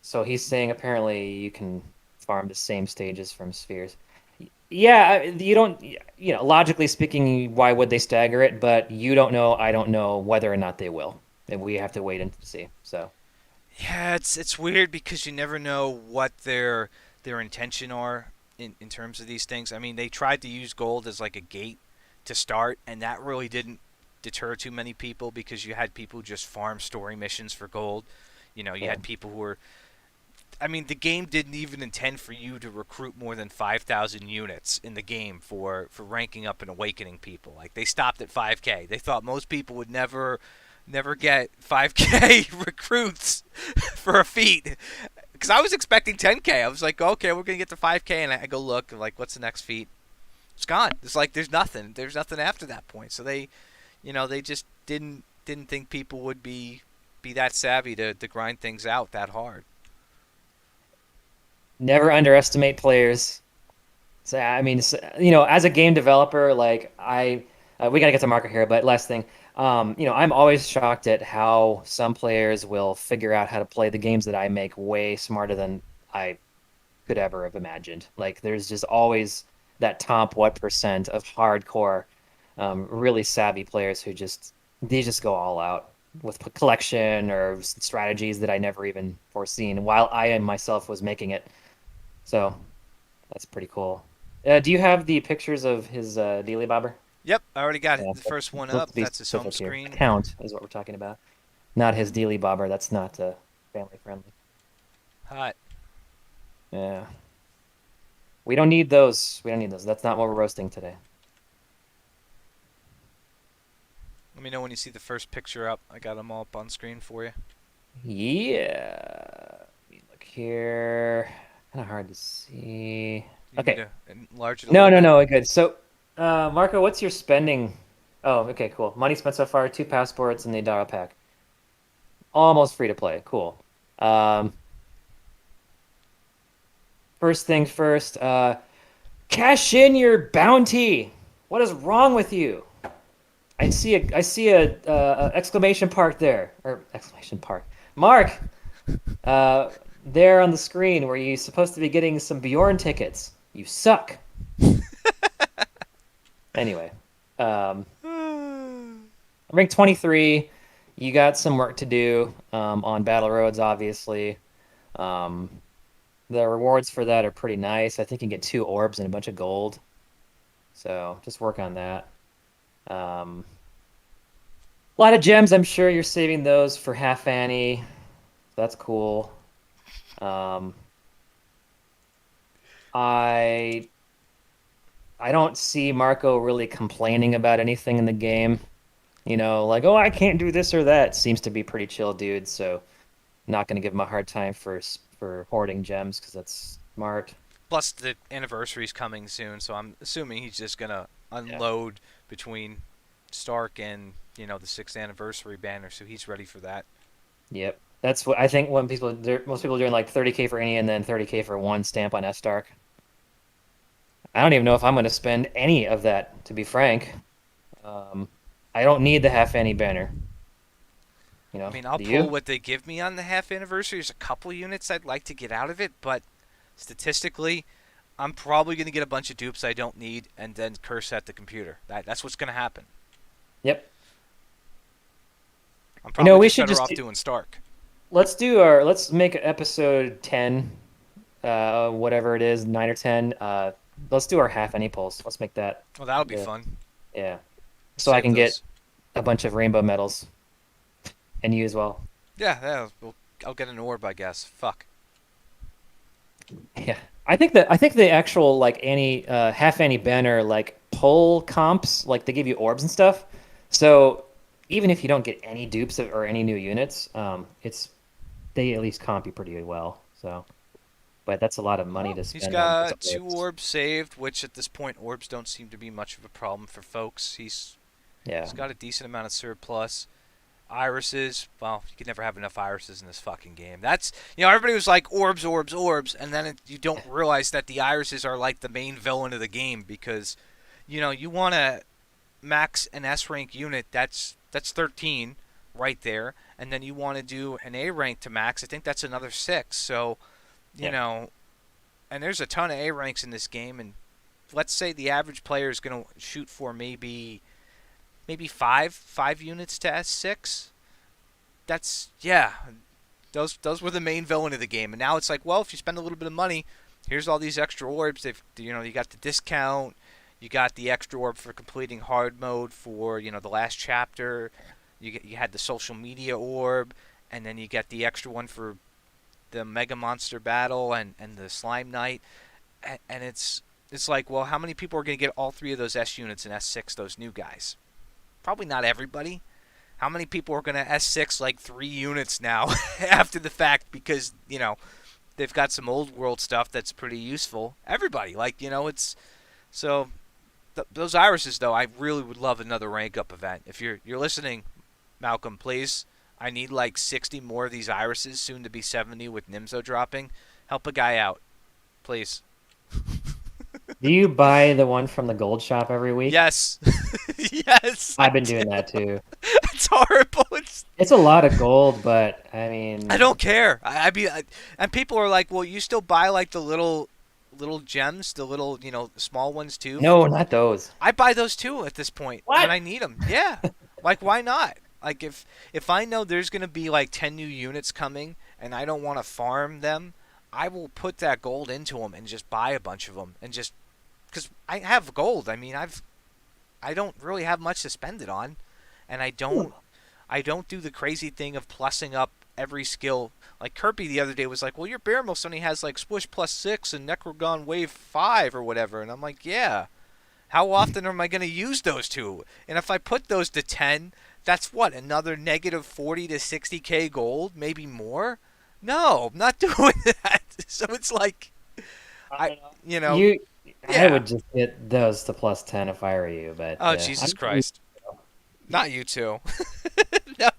So he's saying apparently you can farm the same stages from spheres. Yeah, you don't, logically speaking, why would they stagger it? But you don't know, I don't know whether or not they will. And we have to wait and see. So, Yeah, it's weird because you never know what their intention are in terms of these things. I mean, they tried to use gold as like a gate to start, and that really didn't deter too many people because you had people who just farm story missions for gold. You yeah. had people who were. I mean, the game didn't even intend for you to recruit more than 5,000 units in the game for ranking up and awakening people. Like they stopped at 5K. They thought most people would never get 5K recruits for a feat. Because I was expecting 10K. I was like, okay, we're gonna get to 5K, and I go look, like, what's the next feat? It's gone. It's like there's nothing. There's nothing after that point. So they just didn't think people would be that savvy to grind things out that hard. Never underestimate players. So, I mean, as a game developer, like we gotta get to Marco here, but last thing, I'm always shocked at how some players will figure out how to play the games that I make way smarter than I could ever have imagined. Like, there's just always that top what percent of hardcore, really savvy players who they just go all out with collection or strategies that I never even foreseen while I am myself was making it. So that's pretty cool. Do you have the pictures of his Dealy Bobber? Yep, I already got Yeah, the first one let's up. be That's his home specific here. screen. Account is what we're talking about, not his Dealy Bobber. That's not family friendly. Hot. Yeah, we don't need those. We don't need those. That's not what we're roasting today. Let me know when you see the first picture up. I got them all up on screen for you. Yeah. Let me look here. Kind of hard to see. You need Okay. to enlarge it a No, little no, bit. no. Good. So, Marco, what's your spending? Oh, okay, cool. Money spent so far, two passports and the dollar pack. Almost free to play. Cool. Um, First thing first, cash in your bounty. What is wrong with you? I see a exclamation mark there, or exclamation mark. Mark, uh, there on the screen where you're supposed to be getting some Bjorn tickets. You suck. Anyway, um, rank 23. You got some work to do on battle roads, obviously. Um, the rewards for that are pretty nice. I think you get two orbs and a bunch of gold. So just work on that. Um, a lot of gems. I'm sure you're saving those for half Annie. That's cool. Um, I I don't see Marco really complaining about anything in the game. Like, oh, I can't do this or that. Seems to be pretty chill, dude. So not gonna give him a hard time for hoarding gems because that's smart. Plus, the anniversary's coming soon, so I'm assuming he's just gonna Yeah. unload between Stark and the sixth anniversary banner, so he's ready for that. Yep. That's what I think when most people are doing like 30K for any and then 30K for one stamp on S Dark. I don't even know if I'm going to spend any of that, to be frank. Um, I don't need the half Annie banner. I mean, I'll Do pull you? what they give me on the half anniversary. There's a couple units I'd like to get out of it, but statistically, I'm probably gonna get a bunch of dupes I don't need and then curse at the computer. That's what's gonna happen. Yep. I'm probably We just should better just off doing Stark. let's make episode 10, whatever it is, 9 or 10. Let's do our half Annie pulls. Let's make that Well, that'll be the fun. yeah. We'll So I save can get those. a bunch of rainbow medals and you as well. Yeah. I'll get an orb, I guess. Fuck. Yeah. I think the actual like Annie half Annie banner like pull comps like they give you orbs and stuff. So even if you don't get any dupes or any new units, it's they at least comp you pretty well. So but that's a lot of money Well, to he's spend on those got two orbs. orbs saved, which at this point orbs don't seem to be much of a problem for folks. He's Yeah. got a decent amount of surplus. Irises, well, you can never have enough irises in this fucking game. That's, everybody was like orbs, orbs, orbs, and then you don't realize that the irises are like the main villain of the game because, you want to max an S rank unit. That's 13 right there, and then you want to do an A rank to max. I think that's another 6. So, you Yeah. know, and there's a ton of A ranks in this game, and let's say the average player is going to shoot for maybe five units to S6. That's, yeah, those were the main villain of the game. And now it's like, well, if you spend a little bit of money, here's all these extra orbs. You got the discount, you got the extra orb for completing hard mode for the last chapter. You had the social media orb, and then you get the extra one for the Mega Monster battle and the Slime Knight. And it's like, well, how many people are going to get all three of those S units in S6? Those new guys, probably not everybody. How many people are going to S6 like 3 units now after the fact because, they've got some old world stuff that's pretty useful? Everybody, it's so those irises though, I really would love another rank up event. If you're listening, Malcolm, please, I need like 60 more of these irises, soon to be 70 with Nimzo dropping. Help a guy out, please. Do you buy the one from the gold shop every week? Yes. Yes, I I've been do. doing that too. It's horrible. It's a lot of gold, but I I mean, don't care. And people are like, well, you still buy like the little gems, the little small ones too. no, not those. I buy those too at this point when What? I need them. Yeah, like why not? Like if I know there's gonna be like 10 new units coming and I don't want to farm them, I will put that gold into them and just buy a bunch of them and just because I have gold. I mean, I don't really have much to spend it on, and I don't do the crazy thing of plussing up every skill. Like Kirby the other day was like, well, your Baramos only has like Squish +6 and Necrogon Wave 5 or whatever. And I'm like, yeah. How often am I going to use those two? And if I put those to 10, that's what, another negative 40 to 60k gold? Maybe more? No, I'm not doing that. So it's like, I, you know, You, I yeah. would just get those to +10 if I were you, but Oh, I Jesus don't Christ. Not you two. No.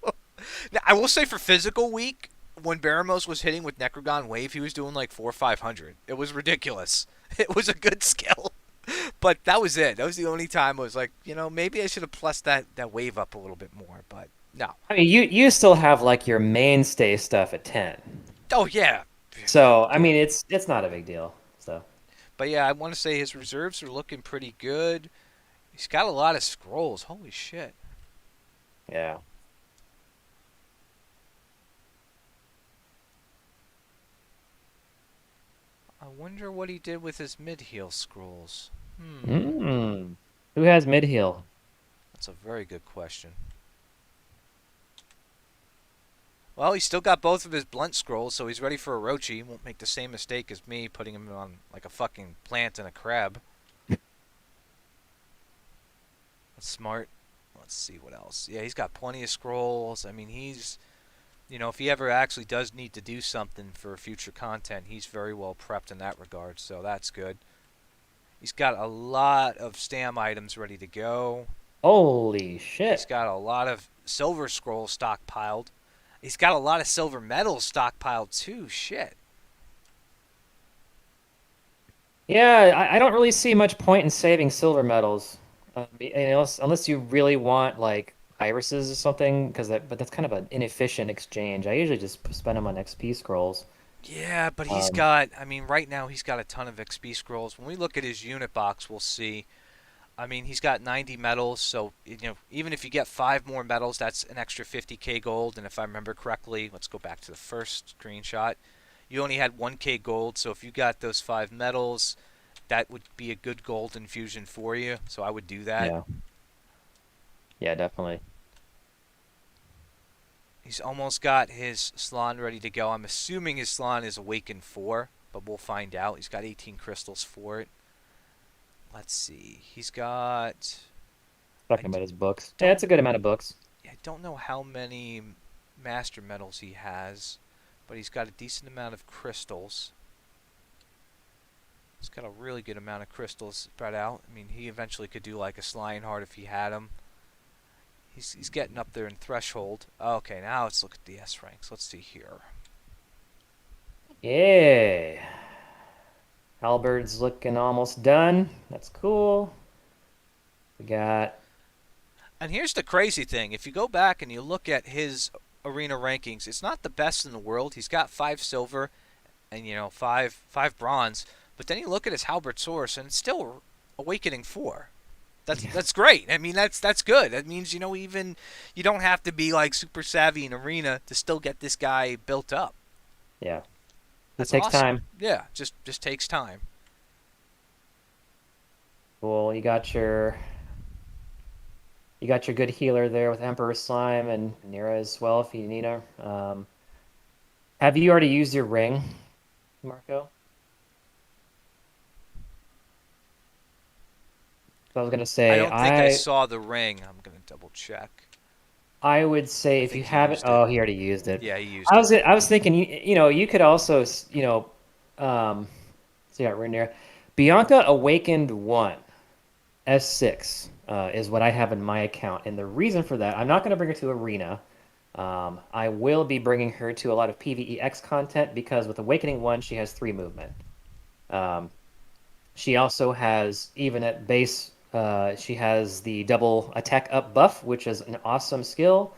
Now, I will say for physical week, when Baramos was hitting with Necrogon Wave, he was doing like 500. It was ridiculous. It was a good skill. But that was it. That was the only time I was like, maybe I should have plussed that wave up a little bit more. But no. I mean, you still have like your mainstay stuff at 10. Oh, yeah. So, I Yeah. mean, it's not a big deal. So, But yeah, I want to say his reserves are looking pretty good. He's got a lot of scrolls. Holy shit. yeah. I wonder what he did with his mid-heal scrolls. Mm. Who has mid heal? That's a very good question. Well, he's still got both of his blunt scrolls, so he's ready for Orochi. He won't make the same mistake as me, putting him on like a fucking plant and a crab. That's smart. Let's see what else. Yeah, he's got plenty of scrolls. I mean, if he ever actually does need to do something for future content, he's very well prepped in that regard, so that's good. He's got a lot of stam items ready to go. Holy He's shit. got a lot of silver scrolls stockpiled. He's got a lot of silver medals stockpiled too. Shit. Yeah, I don't really see much point in saving silver medals, unless you really want like irises or something, but that's kind of an inefficient exchange. I usually just spend them on XP scrolls. Yeah, but Um, I mean, right now he's got a ton of XP scrolls. When we look at his unit box, we'll see. I mean, he's got 90 medals, so even if you get 5 more medals, that's an extra 50k gold. And if I remember correctly, let's go back to the first screenshot. You only had 1k gold, so if you got those 5 medals, that would be a good gold infusion for you. So I would do that. yeah, yeah, definitely. He's almost got his Slan ready to go. I'm assuming his Slan is Awakened 4, but we'll find out. He's got 18 crystals for it. Let's see. He's got. I Talking about his books. Yeah, it's don't. a good amount of books. I don't know how many master medals he has, but he's got a decent amount of crystals. He's got a really good amount of crystals spread out. I mean, he eventually could do like a Slineheart if he had him. He's getting up there in threshold. Okay, now let's look at the S ranks. Let's see here. Yeah. Halberd's looking almost done. That's cool. We got. And here's the crazy thing: if you go back and you look at his arena rankings, it's not the best in the world. He's got 5 silver and five bronze. But then you look at his Halberd source, and it's still Awakening 4. That's great. I mean, that's good. That means even you don't have to be like super savvy in arena to still get this guy built up. Yeah. It That's takes awesome. time. Yeah, just takes time. Cool. You got your good healer there with Emperor Slime and Nira as well if you need her. Have you already used your ring, Marco? So I was gonna I say don't think I saw the ring. I'm gonna double check. I would say I if you think he haven't, used it. oh, he already used it. Yeah, he used I it. was I was thinking you could also um so yeah, we're near Bianca Awakened 1 S6 is what I have in my account, and the reason for that, I'm not going to bring her to Arena. I will be bringing her to a lot of PvEX content because with Awakening 1 she has 3 movement. Um, she also has, even at base, she has the double attack up buff, which is an awesome skill.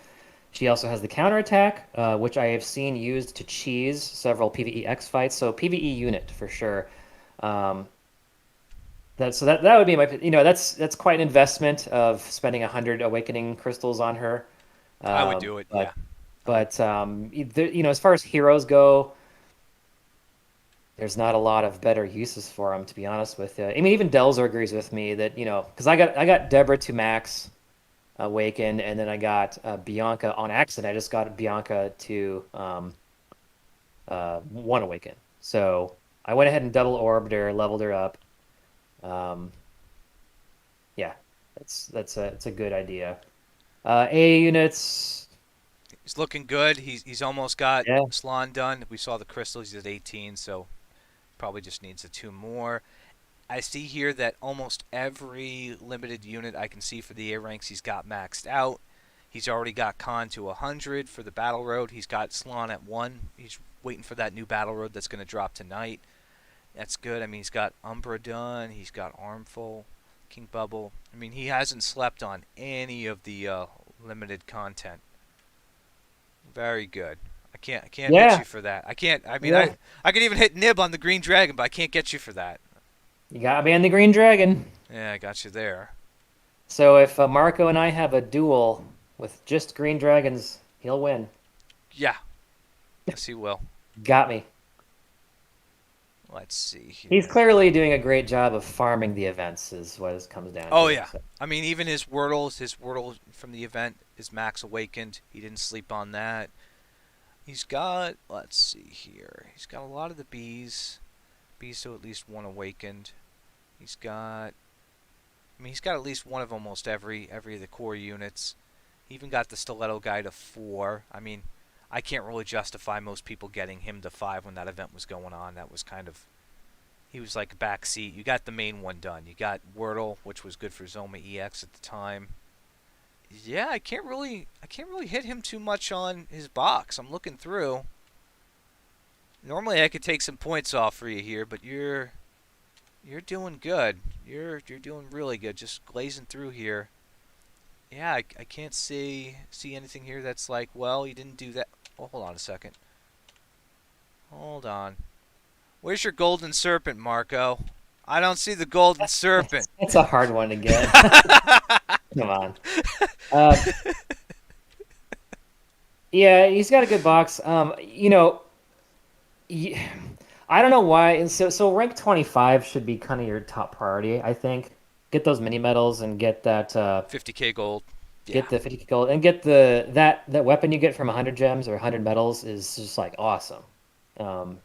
She also has the counterattack, which I have seen used to cheese several PvEX fights. So PvE unit for sure. Um, that would be my, that's quite an investment of spending 100 awakening crystals on her. I would Um, do it. but Yeah, I would. but as far as heroes go, there's not a lot of better uses for them, to be honest with you. I mean, even Delzer agrees with me that because I got Deborah to max awakened, and then I got Bianca on accident. I just got Bianca to 1 awaken. So I went ahead and double orbed her, leveled her up. Um, yeah, it's a good idea. A units, He's looking good. He's almost got yeah, Slan done. We saw the crystals. He's at 18, so probably just needs the 2 more. I see here that almost every limited unit I can see for the A ranks he's got maxed out. He's already got Khan to 100 for the battle road. He's got Slan at 1. He's waiting for that new battle road that's going to drop tonight. That's good. I mean, he's got Umbra done. He's got Armful, King Bubble. I mean, he hasn't slept on any of the limited content. Very good. I can't hit yeah, you for that. I can't. I mean, yeah. I could even hit Nib on the Green Dragon, but I can't get you for that. You got me on the Green Dragon. Yeah, I got you there. So if Marco and I have a duel with just Green Dragons, he'll win. Yeah. Yes, he will. Got me. Let's see He's here. clearly doing a great job of farming the events, is what it comes down Oh to. yeah. So, I mean, even his Wordle from the event is max awakened. He didn't sleep on that. He's got. Let's see here. He's got a lot of the bees. Bees to at least 1 awakened. He's got. I mean, he's got at least one of almost every of the core units. He even got the stiletto guy to 4. I mean, I can't really justify most people getting him to 5 when that event was going on. That was kind of, he was like a backseat. You got the main one done. You got Wordle, which was good for Zoma EX at the time. Yeah, I can't really hit him too much on his box. I'm looking through. Normally I could take some points off for you here, but you're doing good. You're doing really good. Just glazing through here. Yeah, I can't see anything here that's like, well, you didn't do that. Oh, hold on a second. Hold on. Where's your golden serpent, Marco? I don't see the golden serpent. it's a hard one to get. Come on. Uh, yeah, he's got a good box. y- I don't know why. And so rank 25 should be kind of your top priority, I think. Get those mini medals and get that 50k gold. Yeah. get the 50 gold and get that weapon you get from 100 gems or 100 medals is just like awesome. Um,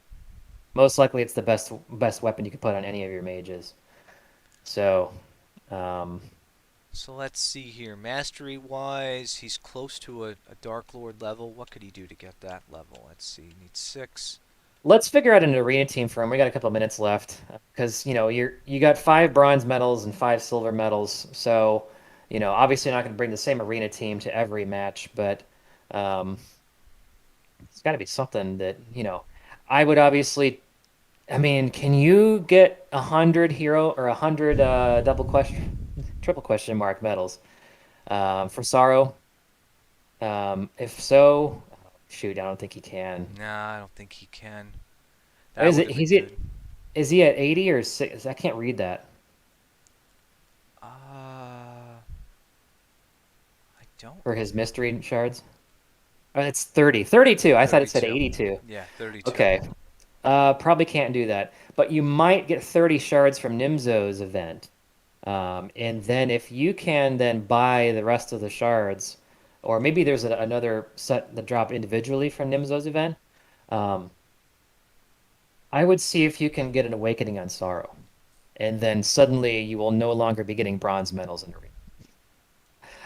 Most likely it's the best weapon you can put on any of your mages. So, um, So let's see here. Mastery wise, he's close to a Dark Lord level. What could he do to get that level? Let's see. He needs 6. Let's figure out an arena team for him. We got a couple of minutes left because you got 5 bronze medals and 5 silver medals. So, obviously not going to bring the same arena team to every match, but um, it's got to be something that I would obviously. I mean, can you get 100 hero or 100 double question, triple question mark medals for Sorrow? If so, shoot, I don't think he can. Nah, I don't think he can. What That is would it? have been good. Is he at 80 or 6? I can't read that. I don't. For his mystery shards. Oh, it's 30. 32. I thought it said 32. 82. Yeah, 32. Okay. Probably can't do that. But you might get 30 shards from Nimzo's event. And then if you can then buy the rest of the shards, or maybe there's another set that drop individually from Nimzo's event, um, I would see if you can get an Awakening on Sorrow. And then suddenly you will no longer be getting bronze medals in Arena.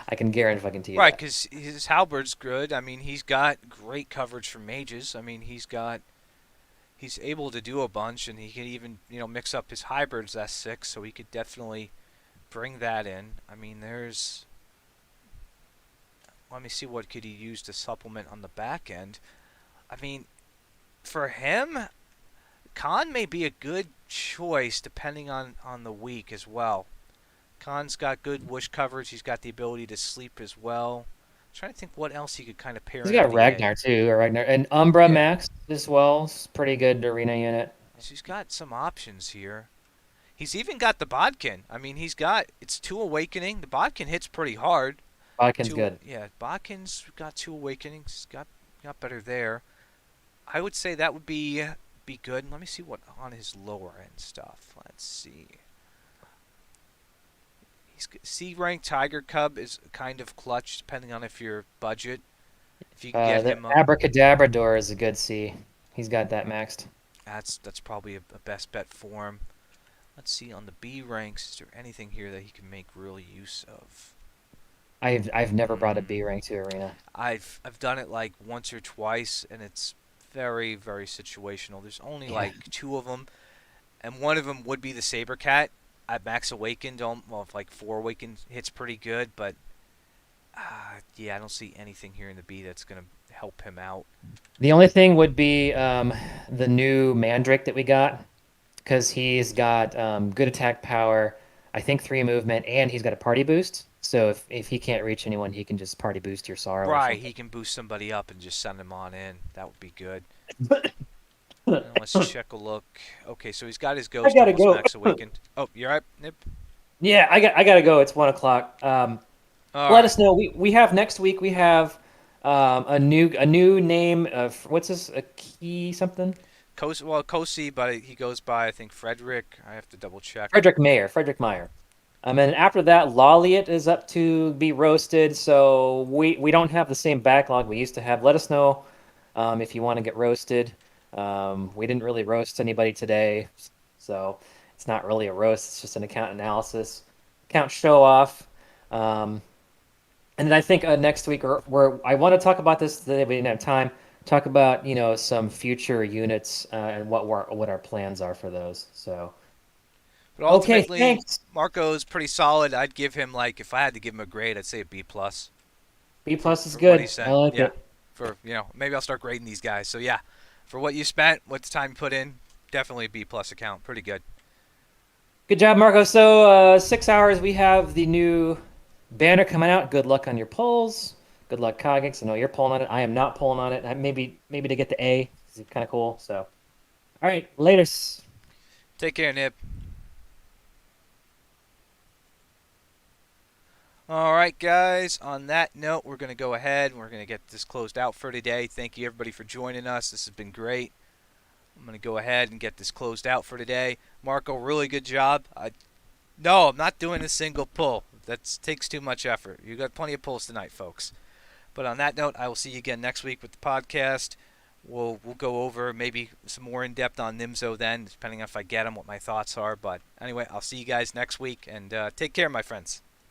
I can guarantee you Right, that. because his halberd's good. I mean, he's got great coverage for mages. I mean, he's able to do a bunch, and he can even mix up his hybrids S6, so he could definitely bring that in. I mean, there's. Let me see what could he use to supplement on the back end. I mean, for him, Khan may be a good choice depending on the week as well. Khan's got good whoosh coverage. He's got the ability to sleep as well. I'm trying to think what else he could kind of pair He's in with got the A. Ragnar too, or Ragnar and Umbra Yeah, Max as well. It's pretty good arena unit. so he's got some options here. He's even got the Bodkin. I mean, it's 2 Awakening. The Bodkin hits pretty hard. Vodkin's good. Yeah, Bodkin's got 2 Awakenings. Got better there. I would say that would be good. Let me see what on his lower end stuff. Let's see. He's C rank Tiger Cub is kind of clutch depending on if your budget. If you can get The him up, Abracadabra door is a good C. He's got that maxed. that's probably a best bet for him. Let's see on the B ranks. Is there anything here that he can make real use of? I've never brought a Hmm. B rank to arena. I've done it like once or twice, and it's very very situational. There's only Yeah. like two of them, and one of them would be the Saber Cat. At max awakened, well, like 4 awakened hits pretty good, but yeah, I don't see anything here in the B that's gonna help him out. The only thing would be the new Mandrake that we got because he's got good attack power, I think 3 movement, and he's got a party boost. So if he can't reach anyone, he can just party boost your Sorrow or Right, something. he can boost somebody up and just send him on in. That would be good. I Now let's check a look. Okay, so he's got his ghost gotta almost go. max awakened. Oh, you're right, Nib. Yeah, I gotta go. It's 1 o'clock. All Let right. us know. We have next week. We have a new name of what's this? A key something? Kosi, but he goes by I think Frederick. I have to double check. Frederick Mayer. Frederick Meyer. And after that, Lolliot is up to be roasted. So we don't have the same backlog we used to have. Let us know if you want to get roasted. We didn't really roast anybody today, so it's not really a roast. It's just an account analysis, account show off. Um, and then I think next week, or where I want to talk about this today, we didn't have time. Talk about some future units and what our plans are for those. So But okay, ultimately, thanks. Marco's pretty solid. I'd give him like if I had to give him a grade, I'd say a B plus B plus is for what he good. I sent. like Yeah, it. for maybe I'll start grading these guys. So yeah, for what you spent, what the time you put in, definitely a B plus account. Pretty good. Good job, Marco. So 6 hours, we have the new banner coming out. Good luck on your polls. Good luck, Kogix. I know you're pulling on it. I am not pulling on it. Maybe to get the A. It's kind of cool. So, all right, later. Take care, Nib. All right, guys. On that note, we're going to go ahead and we're going to get this closed out for today. Thank you, everybody, for joining us. This has been great. I'm going to go ahead and get this closed out for today. Marco, really good job. No, I'm not doing a single pull. That takes too much effort. You got plenty of pulls tonight, folks. But on that note, I will see you again next week with the podcast. We'll go over maybe some more in depth on Nimzo then, depending on if I get them, what my thoughts are. But anyway, I'll see you guys next week, and take care, my friends.